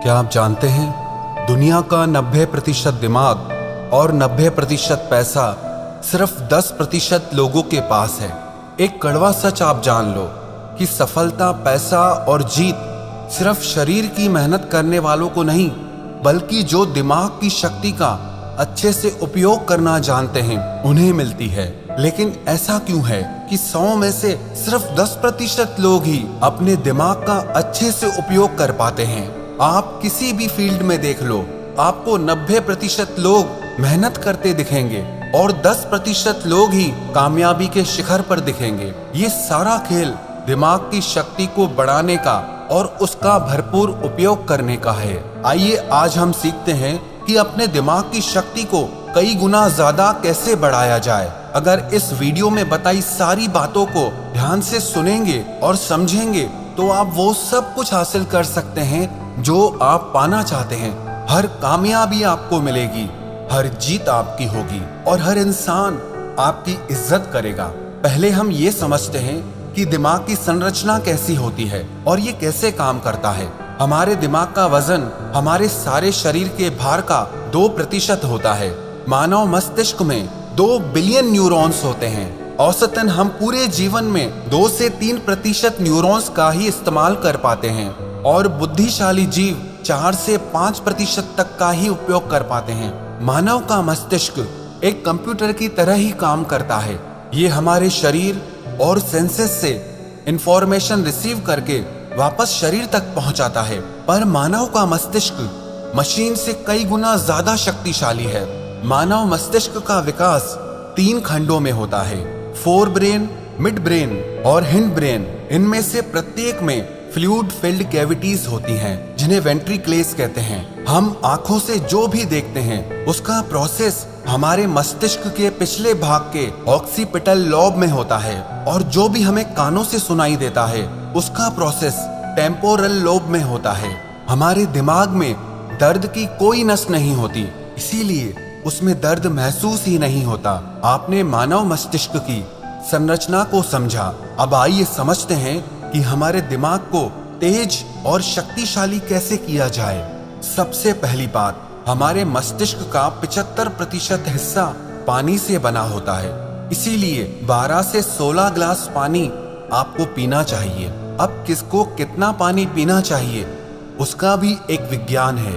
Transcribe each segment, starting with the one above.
क्या आप जानते हैं दुनिया का 90% दिमाग और 90% पैसा सिर्फ 10% लोगों के पास है। एक कड़वा सच आप जान लो कि सफलता, पैसा और जीत सिर्फ शरीर की मेहनत करने वालों को नहीं, बल्कि जो दिमाग की शक्ति का अच्छे से उपयोग करना जानते हैं उन्हें मिलती है। लेकिन ऐसा क्यों है कि 100 में से सिर्फ 10% लोग ही अपने दिमाग का अच्छे से उपयोग कर पाते हैं। आप किसी भी फील्ड में देख लो, आपको 90% लोग मेहनत करते दिखेंगे और 10% लोग ही कामयाबी के शिखर पर दिखेंगे। ये सारा खेल दिमाग की शक्ति को बढ़ाने का और उसका भरपूर उपयोग करने का है। आइए आज हम सीखते हैं कि अपने दिमाग की शक्ति को कई गुना ज्यादा कैसे बढ़ाया जाए। अगर इस वीडियो में बताई सारी बातों को ध्यान से सुनेंगे और समझेंगे तो आप वो सब कुछ हासिल कर सकते हैं जो आप पाना चाहते हैं। हर कामयाबी आपको मिलेगी, हर जीत आपकी होगी और हर इंसान आपकी इज्जत करेगा। पहले हम ये समझते हैं कि दिमाग की संरचना कैसी होती है और ये कैसे काम करता है। हमारे दिमाग का वजन हमारे सारे शरीर के भार का 2% होता है। मानव मस्तिष्क में 2 बिलियन न्यूरॉन्स होते हैं। औसतन हम पूरे जीवन में 2 से 3% न्यूरॉन्स का ही इस्तेमाल कर पाते हैं और बुद्धिशाली जीव 4 से 5% तक का ही उपयोग कर पाते हैं। मानव का मस्तिष्क एक कंप्यूटर की तरह ही काम करता है। ये हमारे शरीर और सेंसेस से इंफॉर्मेशन रिसीव करके वापस शरीर तक पहुंचाता है। पर मानव का मस्तिष्क मशीन से कई गुना ज्यादा शक्तिशाली है। मानव मस्तिष्क का विकास 3 खंडों में होता है, फोर ब्रेन, मिड ब्रेन और हिंड ब्रेन। इनमें से प्रत्येक में फ्लूइड फिल्ड कैविटीज होती हैं, जिन्हें वेंट्रिकल्स कहते हैं। हम आंखों से जो भी देखते हैं उसका प्रोसेस हमारे मस्तिष्क के पिछले भाग के ऑक्सीपिटल लॉब में होता है और जो भी हमें कानों से सुनाई देता है उसका प्रोसेस टेम्पोरल लोब में होता है। हमारे दिमाग में दर्द की कोई नस नहीं होती, इसीलिए उसमें दर्द महसूस ही नहीं होता। आपने मानव मस्तिष्क की संरचना को समझा। अब आइए समझते हैं कि हमारे दिमाग को तेज और शक्तिशाली कैसे किया जाए। सबसे पहली बात, हमारे मस्तिष्क का 75% हिस्सा पानी से बना होता है, इसीलिए 12 से 16 गिलास पानी आपको पीना चाहिए। अब किसको कितना पानी पीना चाहिए उसका भी एक विज्ञान है।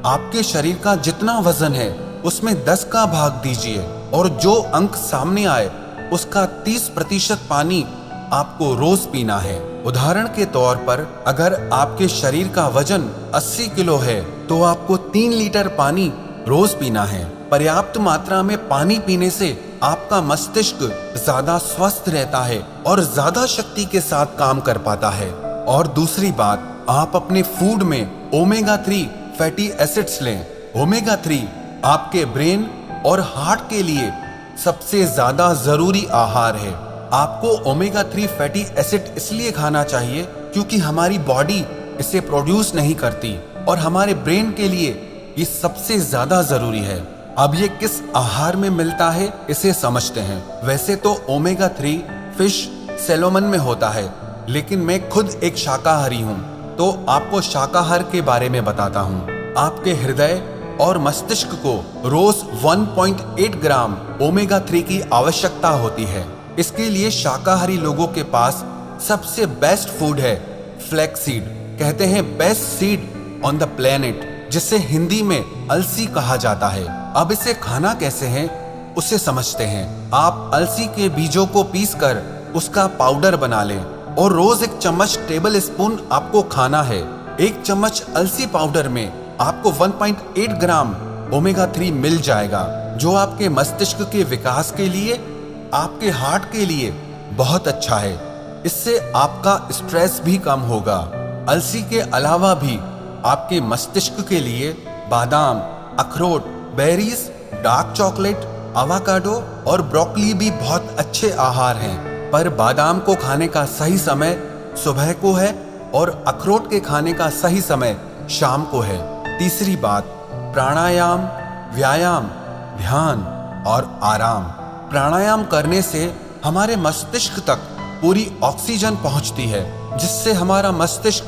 आपके शरीर का जितना वजन है उसमें 10 का भाग दीजिए और जो अंक सामने आए उसका 30% पानी आपको रोज पीना है। उदाहरण के तौर पर अगर आपके शरीर का वजन 80 किलो है तो आपको 3 लीटर पानी रोज पीना है। पर्याप्त मात्रा में पानी पीने से आपका मस्तिष्क ज्यादा स्वस्थ रहता है और ज्यादा शक्ति के साथ काम कर पाता है। और दूसरी बात, आप अपने फूड में ओमेगा 3 फैटी एसिड्स लें। ओमेगा 3 आपके ब्रेन और हार्ट के लिए सबसे ज्यादा जरूरी आहार है। आपको ओमेगा 3 फैटी एसिड इसलिए खाना चाहिए क्योंकि हमारी बॉडी इसे प्रोड्यूस नहीं करती और हमारे ब्रेन के लिए ये सबसे ज्यादा जरूरी है। अब ये किस आहार में मिलता है इसे समझते हैं। वैसे तो ओमेगा 3 फिश, सैल्मन में होता है, लेकिन मैं खुद एक शाकाहारी हूँ तो आपको शाकाहार के बारे में बताता हूँ। आपके हृदय और मस्तिष्क को रोज 1.8 ग्राम ओमेगा 3 की आवश्यकता होती है। इसके लिए शाकाहारी लोगों के पास सबसे बेस्ट फूड है फ्लैक्स सीड। कहते हैं best seed on the planet, जिसे हिंदी में अलसी कहा जाता है। अब इसे खाना कैसे है उसे समझते हैं। आप अलसी के बीजों को पीसकर उसका पाउडर बना लें और रोज 1 चम्मच टेबल स्पून आपको खाना है। 1 चम्मच अलसी पाउडर में आपको 1.8 ग्राम ओमेगा 3 मिल जाएगा, जो आपके मस्तिष्क के विकास के लिए, आपके हार्ट के लिए बहुत अच्छा है। इससे आपका स्ट्रेस भी कम होगा। अलसी के अलावा भी आपके मस्तिष्क के लिए बादाम, अखरोट, बेरीज, डार्क चॉकलेट, अवाकाडो और ब्रोकली भी बहुत अच्छे आहार हैं। पर बादाम को खाने का सही समय सुबह को है और अखरोट के खाने का सही समय शाम को है। तीसरी बात, प्राणायाम, व्यायाम, ध्यान और आराम। प्राणायाम करने से हमारे मस्तिष्क तक पूरी ऑक्सीजन पहुंचती है, जिससे हमारा मस्तिष्क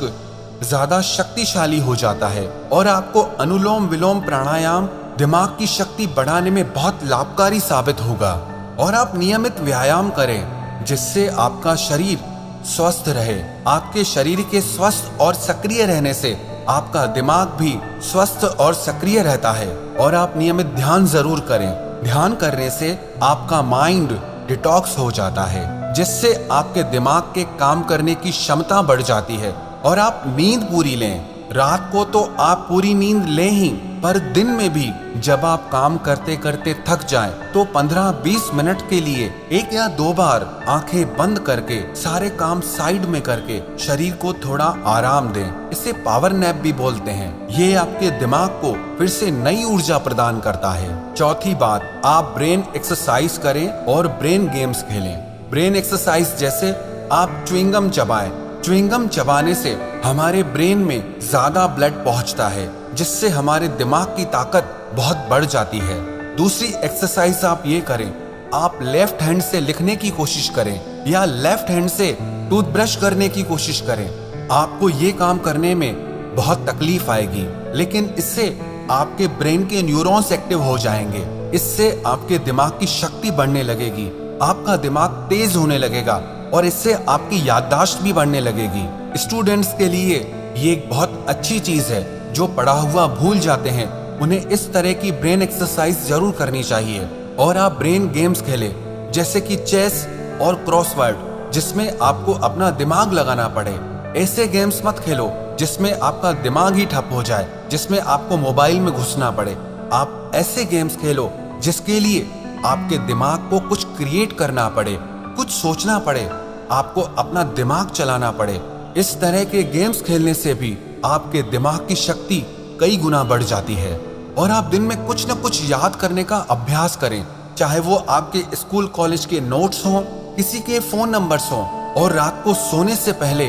ज्यादा शक्तिशाली हो जाता है और आपको अनुलोम विलोम प्राणायाम दिमाग की शक्ति बढ़ाने में बहुत लाभकारी साबित होगा। और आप नियमित व्यायाम करें जिससे आपका शरीर स्वस्थ रहे। आपके शरीर के स्वस्थ और सक्रिय रहने से आपका दिमाग भी स्वस्थ और सक्रिय रहता है। और आप नियमित ध्यान जरूर करें। ध्यान करने से आपका माइंड डिटॉक्स हो जाता है जिससे आपके दिमाग के काम करने की क्षमता बढ़ जाती है। और आप नींद पूरी लें। रात को तो आप पूरी नींद लें ही, पर दिन में भी जब आप काम करते करते थक जाएं तो 15-20 मिनट के लिए 1 या 2 बार आंखें बंद करके सारे काम साइड में करके शरीर को थोड़ा आराम दें। इसे पावर नैप भी बोलते हैं। ये आपके दिमाग को फिर से नई ऊर्जा प्रदान करता है। चौथी बात, आप ब्रेन एक्सरसाइज करें और ब्रेन गेम्स खेलें। ब्रेन एक्सरसाइज जैसे आप च्युइंगम चबाएं। च्युइंगम चबाने से हमारे ब्रेन में ज्यादा ब्लड पहुंचता है जिससे हमारे दिमाग की ताकत बहुत बढ़ जाती है। दूसरी एक्सरसाइज आप ये करें, आप लेफ्ट हैंड से लिखने की कोशिश करें या लेफ्ट हैंड से टूथब्रश करने की कोशिश करें। आपको ये काम करने में बहुत तकलीफ आएगी, लेकिन इससे आपके ब्रेन के न्यूरॉन्स एक्टिव हो जाएंगे। इससे आपके दिमाग की शक्ति बढ़ने लगेगी, आपका दिमाग तेज होने लगेगा और इससे आपकी याददाश्त भी बढ़ने लगेगी। स्टूडेंट्स के लिए ये एक बहुत अच्छी चीज है। जो पढ़ा हुआ भूल जाते हैं उन्हें इस तरह की ब्रेन एक्सरसाइज जरूर करनी चाहिए। और आप ब्रेन गेम्स खेलें जैसे कि चेस और क्रॉसवर्ड, जिसमें आपको अपना दिमाग लगाना पड़े। ऐसे गेम्स मत खेलो जिसमें आपका दिमाग ही ठप हो जाए, जिसमें आपको मोबाइल में घुसना पड़े। आप ऐसे गेम्स खेलो जिसके लिए आपके दिमाग को कुछ क्रिएट करना पड़े, कुछ सोचना पड़े, आपको अपना दिमाग चलाना पड़े। इस तरह के गेम्स खेलने से भी आपके दिमाग की शक्ति कई गुना बढ़ जाती है। और आप दिन में कुछ न कुछ याद करने का अभ्यास करें, चाहे वो आपके स्कूल कॉलेज के नोट्स हों, किसी के फोन नंबर्स हों। और रात को सोने से पहले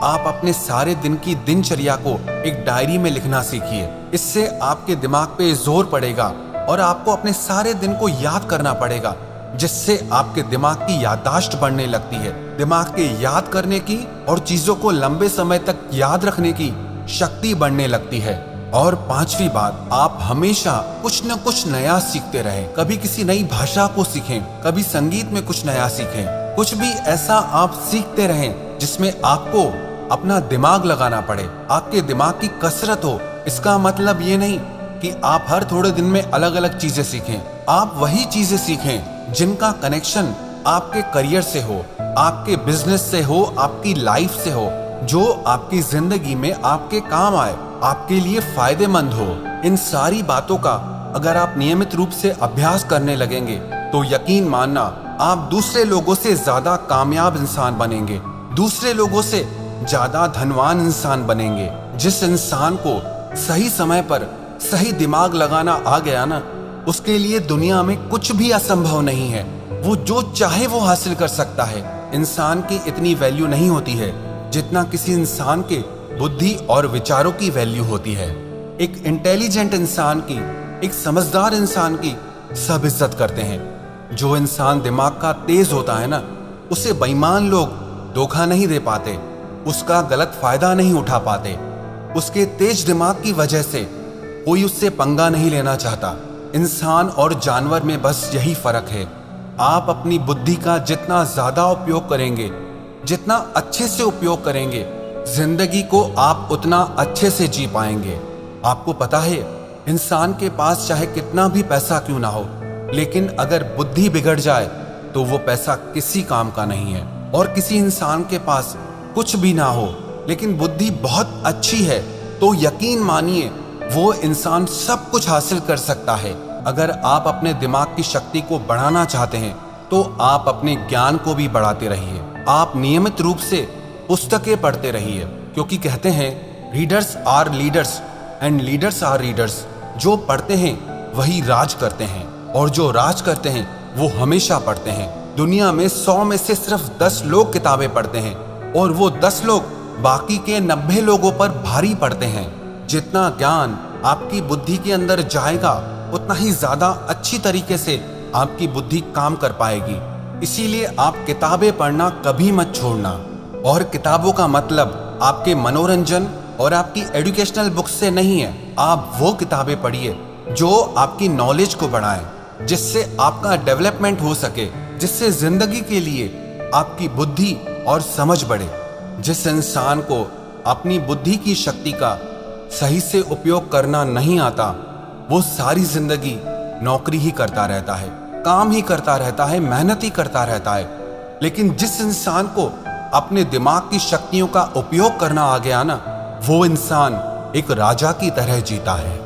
आप अपने सारे दिन की दिनचर्या को एक डायरी में लिखना सीखिए। इससे आपके दिमाग पे जोर पड़ेगा और आपको अपने सारे दिन को याद करना पड़ेगा, जिससे आपके दिमाग की याददाश्त बढ़ने लगती है। दिमाग के याद करने की और चीजों को लंबे समय तक याद रखने की शक्ति बढ़ने लगती है। और पांचवी बात, आप हमेशा कुछ न कुछ नया सीखते रहें। कभी किसी नई भाषा को सीखें, कभी संगीत में कुछ नया सीखें। कुछ भी ऐसा आप सीखते रहें जिसमें आपको अपना दिमाग लगाना पड़े, आपके दिमाग की कसरत हो। इसका मतलब ये नहीं कि आप हर थोड़े दिन में अलग अलग चीजें सीखें। आप वही चीजें सीखें जिनका कनेक्शन आपके करियर से हो, आपके बिजनेस से हो, आपकी लाइफ से हो, जो आपकी जिंदगी में आपके काम आए, आपके लिए फायदेमंद हो। इन सारी बातों का अगर आप नियमित रूप से अभ्यास करने लगेंगे तो यकीन मानना आप दूसरे लोगों से ज्यादा कामयाब इंसान बनेंगे, दूसरे लोगों से ज्यादा धनवान इंसान बनेंगे। जिस इंसान को सही समय पर सही दिमाग लगाना आ गया ना, उसके लिए दुनिया में कुछ भी असंभव नहीं है। वो जो चाहे वो हासिल कर सकता है। इंसान की इतनी वैल्यू नहीं होती है जितना किसी इंसान के बुद्धि और विचारों की वैल्यू होती है। एक इंटेलिजेंट इंसान की, एक समझदार इंसान की सब इज्जत करते हैं। जो इंसान दिमाग का तेज होता है ना, उसे बेईमान लोग धोखा नहीं दे पाते, उसका गलत फायदा नहीं उठा पाते। उसके तेज दिमाग की वजह से कोई उससे पंगा नहीं लेना चाहता। इंसान और जानवर में बस यही फर्क है। आप अपनी बुद्धि का जितना ज्यादा उपयोग करेंगे, जितना अच्छे से उपयोग करेंगे, जिंदगी को आप उतना अच्छे से जी पाएंगे। आपको पता है, इंसान के पास चाहे कितना भी पैसा क्यों ना हो, लेकिन अगर बुद्धि बिगड़ जाए तो वो पैसा किसी काम का नहीं है। और किसी इंसान के पास कुछ भी ना हो लेकिन बुद्धि बहुत अच्छी है तो यकीन मानिए वो इंसान सब कुछ हासिल कर सकता है। अगर आप अपने दिमाग की शक्ति को बढ़ाना चाहते हैं तो आप अपने ज्ञान को भी बढ़ाते रहिए। आप नियमित रूप से पुस्तकें पढ़ते रहिए, क्योंकि कहते हैं readers are leaders and leaders are readers. जो पढ़ते हैं वही राज करते हैं और जो राज करते हैं वो हमेशा पढ़ते हैं। दुनिया में 100 में से सिर्फ 10 लोग किताबें पढ़ते हैं और वो 10 लोग बाकी के 90 लोगों पर भारी पड़ते हैं। जितना ज्ञान आपकी बुद्धि के अंदर जाएगा उतना ही ज्यादा अच्छी तरीके से आपकी बुद्धि काम कर पाएगी। इसीलिए आप किताबें पढ़ना कभी मत छोड़ना। और किताबों का मतलब आपके मनोरंजन और आपकी एजुकेशनल बुक्स से नहीं है। आप वो किताबें पढ़िए जो आपकी नॉलेज को बढ़ाएं, जिससे आपका डेवलपमेंट हो सके, जिससे जिंदगी के लिए आपकी बुद्धि और समझ बढ़े। जिस इंसान को अपनी बुद्धि की शक्ति का सही से उपयोग करना नहीं आता, वो सारी जिंदगी नौकरी ही करता रहता है, काम ही करता रहता है, मेहनत ही करता रहता है। लेकिन जिस इंसान को अपने दिमाग की शक्तियों का उपयोग करना आ गया ना, वो इंसान एक राजा की तरह जीता है।